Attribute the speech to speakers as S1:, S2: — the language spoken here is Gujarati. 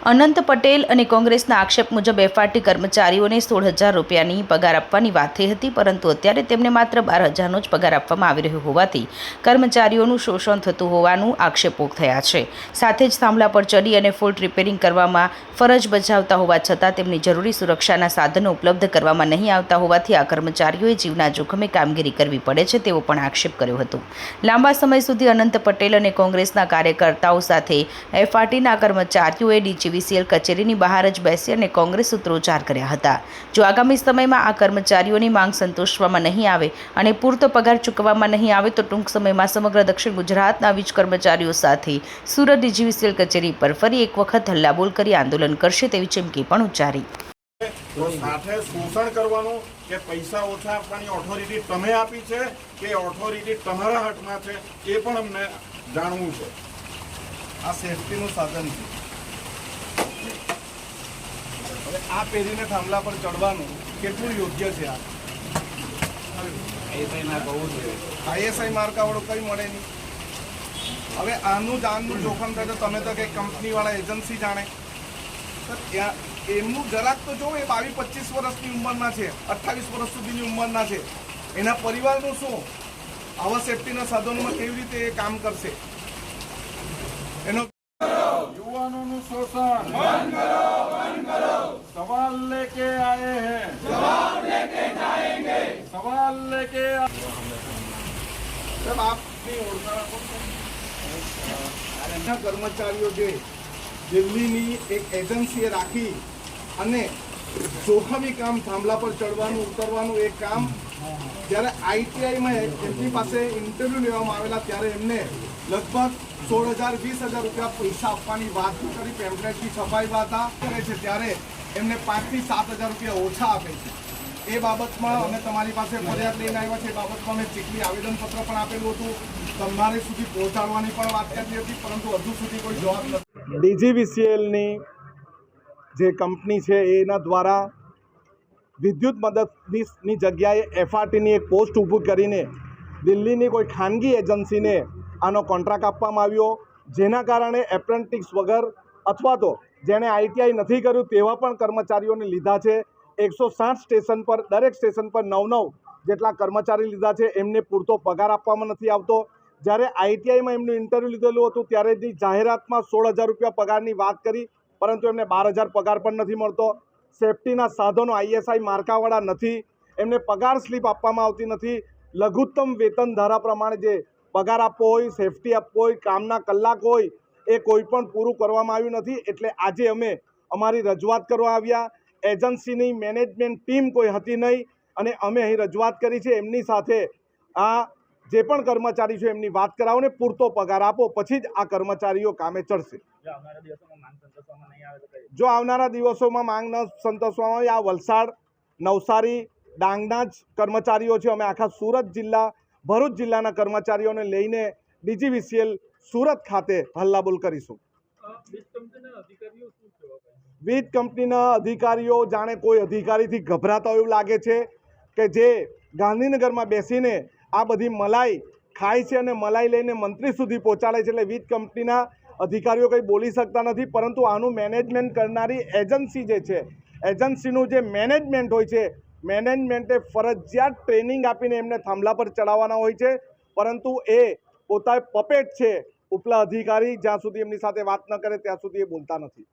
S1: અનંત પટેલ અને કોંગ્રેસના આક્ષેપ મુજબ એફઆરટી કર્મચારીઓને 16,000 રૂપિયાની પગાર આપવાની વાત થઈ હતી, પરંતુ અત્યારે તેમને માત્ર 12,000નો જ પગાર આપવામાં આવી રહ્યો હોવાથી કર્મચારીઓનું શોષણ થતું હોવાનું આક્ષેપો થયા છે। સાથે જ થાંભલા પર ચડી અને ફોલ્ટ રિપેરિંગ કરવામાં ફરજ બજાવતા હોવા છતાં તેમની જરૂરી સુરક્ષાના સાધનો ઉપલબ્ધ કરવામાં નહીં આવતા હોવાથી આ કર્મચારીઓએ જીવના જોખમે કામગીરી કરવી પડે છે તેવો પણ આક્ષેપ કર્યો હતો। લાંબા સમય સુધી અનંત પટેલ અને કોંગ્રેસના કાર્યકર્તાઓ સાથે એફઆરટીના કર્મચારીઓએ ડીજીવીસીએલ કચેરીની બહાર જ બેસી અને કોંગ્રેસ સૂત્રોચ્ચાર કર્યા હતા। જો આગામી સમયમાં આ કર્મચારીઓની માંગ સંતોષવામાં નહીં આવે અને પૂરતો પગાર ચૂકવવામાં નહીં આવે તો ટૂંક સમયમાં સમગ્ર દક્ષિણ ગુજરાતના વીજ કર્મચારીઓ સાથે સુરત ડીજીવીસીએલ કચેરી પર ફરી એક વખત હલ્લાબોલ કરી આંદોલન કરશે તેવી ચીમકી પણ ઉચ્ચારી।
S2: સાથે શોષણ કરવાનું કે પૈસા ઓછા આપવાની ઓથોરિટી તમે આપી છે કે ઓથોરિટી તમારા હાથમાં છે એ પણ અમને જાણવું છે।
S3: આ સેફટીનું સાધન છે। હવે આ પેઢીને થાંભલા પર ચડવાનું કેટલું યોગ્ય છે? આ આઈએસઆઈ માર્કાવાળું કંઈ મળે નહીં। હવે આનું જાનનું જોખમ થાય તો તમે તો કંઈ કંપનીવાળા એજન્સી જાણે, તો ત્યાં એમનું જરાક તો જો એ 22-25 વર્ષની ઉંમરના છે, 28 વર્ષ સુધીની ઉંમરના છે, એના પરિવારનું શું? આવા સેફટીના સાધનોમાં કેવી રીતે એ કામ કરશે? એનો
S2: युवानों शोषण बंद करो, सवाल लेके आए हैं, जवाब लेके जाएंगे, सवाल लेके
S3: जब आपने कर्मचारीओ जे दिल्हीनी एक एजेंसीए राखी અને જોખમી કામ થાંભલા પર ચડવાનું ઉતરવાનું એક કામ જ્યારે આઈટીઆઈમાં એમની પાસે ઇન્ટરવ્યૂ લેવામાં આવેલા ત્યારે એમને લગભગ 16,000-20,000 રૂપિયા પૈસા આપવાની વાત કરી પેમ્પલેટની છપાઈ વાતા કરે છે ત્યારે એમને 5,000 થી 7,000 રૂપિયા ઓછા આપે છે। એ બાબતમાં અમે તમારી પાસે ફરિયાદ લઈને આવ્યા છે। એ બાબતમાં અમે ચીખલી આવેદનપત્ર પણ આપેલું હતું, તમારી સુધી પહોંચાડવાની પણ વાત કરી હતી, પરંતુ હજુ સુધી કોઈ જવાબ નથી। ડીજીવીસીએલની જે કંપની છે એના દ્વારા વિદ્યુત મદદનીશની જગ્યાએ એફઆરટીની એક પોસ્ટ ઊભી કરીને દિલ્હીની કોઈ ખાનગી એજન્સીને આનો કોન્ટ્રાક્ટ આપવામાં આવ્યો, જેના કારણે એપ્રેન્ટિસ વગર અથવા તો જેણે આઈટીઆઈ નથી કર્યું તેવા પણ કર્મચારીઓને લીધા છે। 160 સ્ટેશન પર દરેક સ્ટેશન પર 9 જેટલા કર્મચારી લીધા છે, એમને પૂરતો પગાર આપવામાં નથી આવતો। જ્યારે આઈટીઆઈમાં એમનું ઇન્ટરવ્યૂ લીધેલું હતું ત્યારેની જાહેરાતમાં 16,000 રૂપિયા પગારની વાત કરી, પરંતુ એમને 12,000 પગાર પણ નથી મળતો। સેફટીના સાધનો આઈએસઆઈ માર્કાવાળા નથી, એમને પગાર સ્લીપ આપવામાં આવતી નથી। લઘુત્તમ વેતન ધારા પ્રમાણે જે પગાર આપવો હોય, સેફટી આપવો હોય, કામના કલાક હોય એ કોઈ પણ પૂરું કરવામાં આવ્યું નથી। એટલે આજે અમે અમારી રજૂઆત કરવા આવ્યા। એજન્સીની મેનેજમેન્ટ ટીમ કોઈ હતી નહીં અને અમે અહીં રજૂઆત કરી છે। એમની સાથે આ જે પણ કર્મચારી છે એમની વાત કરાવો ને પૂરતો પગાર આપો, પછી જ આ કર્મચારીઓ કામે ચડશે। જો આવનારા દિવસોમાં માંગ ન સંતોષવામાં આવે, આ વલસાડ, નવસારી, ડાંગના જ કર્મચારીઓ છે। અમે આખા સુરત જિલ્લા, ભરૂચ જિલ્લાના કર્મચારીઓને લઈને ડીજીવીસીએલ સુરત ખાતે હલ્લાબોલ કરીશું। વીજ કંપનીના અધિકારીઓ જાણે કોઈ અધિકારીથી ગભરાતા એવું લાગે છે કે જે ગાંધીનગરમાં બેસીને આ બધી મલાઈ ખાય છે અને મલાઈ લઈને મંત્રી સુધી પહોંચાડે છે। એટલે વીજ કંપનીના અધિકારીઓ કંઈ બોલી શકતા નથી, પરંતુ આનું મેનેજમેન્ટ કરનારી એજન્સી જે છે, એજન્સીનું જે મેનેજમેન્ટ હોય છે, મેનેજમેન્ટે ફરજિયાત ટ્રેનિંગ આપીને એમને થાંભલા પર ચડાવવાના હોય છે, પરંતુ એ પોતા પપેટ છે। ઉપલા અધિકારી જ્યાં સુધી એમની સાથે વાત ન કરે ત્યાં સુધી એ બોલતા નથી।